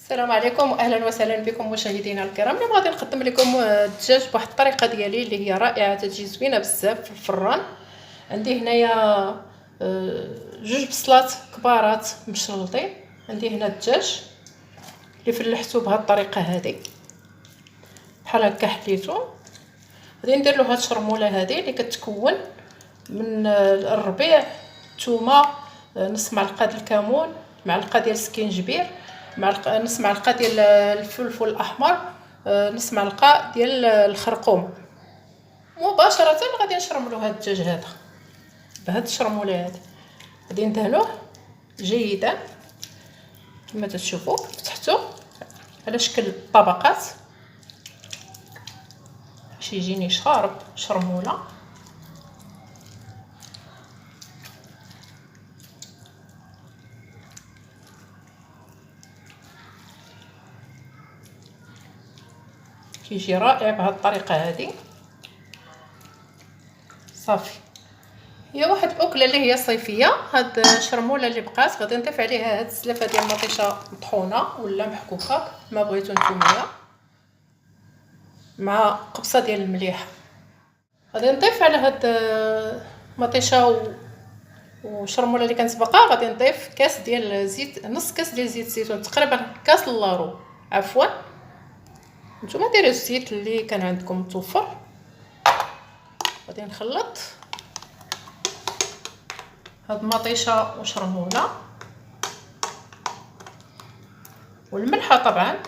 السلام عليكم واهلا وسهلا بكم مشاهدينا الكرام. اليوم غادي نقدم لكم الدجاج بواحد الطريقه ديالي اللي هي رائعه، تجي زوينه بزاف في الفران. عندي هنايا جوج بصلات كبارات مشلطين. عندي هنا الدجاج اللي فلحته بهذه الطريقه هذه بحال هكا، حليته. غادي ندير له هاد الشرموله هذه اللي كتكون من الربيع، الثومه، نص معلقه ديال الكمون، معلقه ديال السكينجبير، نص معلقه ديال الفلفل الاحمر، نص معلقه ديال الخرقوم. مباشره غادي نشرملو هذا الدجاج هذا بهذا الشرموله هذه. غادي ندهنوه جيدا كما تشوفوا، فتحته على شكل طبقات باش يجيني شارب شرموله. كيجي رائع بهذه الطريقه هذه. صافي، هي واحد الاكله اللي هي صيفيه. هاد الشرموله اللي بقات غادي نضيف عليها هاد السلافه ديال المطيشه مطحونه ولا محكوكه ما بغيتو نتوما، مع قبصه ديال المليح. غادي نضيف على هاد المطيشه وشرموله اللي كانت باقا، غادي نضيف كاس ديال زيت، نص كاس ديال زيت الزيتون، تقريبا كاس لارو عفوا. نتوما ديروا الزيت اللي كان عندكم متوفر. غادي نخلط هاد المطيشه وشرموله والملحه طبعا،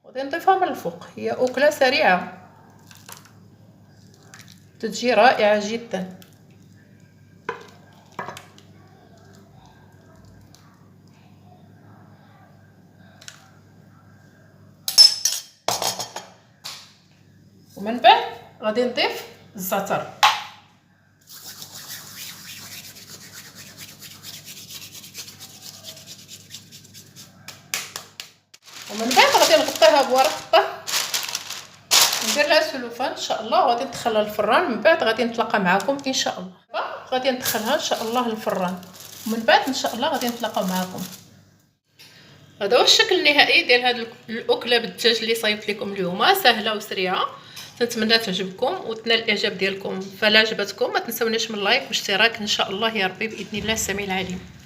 غادي نضيفها من الفوق. هي اكله سريعه تجي رائعه جدا. ومن بعد غادي نضيف الزعتر. ومن بعد غادي نغطيها بورقه، ندير لها سلوفان ان شاء الله، وغادي ندخلها للفران. من بعد غادي نتلاقى معكم ان شاء الله. غادي ندخلها ان شاء الله للفران، ومن بعد ان شاء الله غادي نتلاقاو معكم. هذا هو الشكل النهائي ديال هذه الاكله بالدجاج اللي صايبت لكم اليوم. سهله وسريعه، نتمنى تعجبكم وتنال الاعجاب ديالكم. فلا عجبتكم ما تنسونيش من لايك واشتراك ان شاء الله يا ربي باذن الله السميع العليم.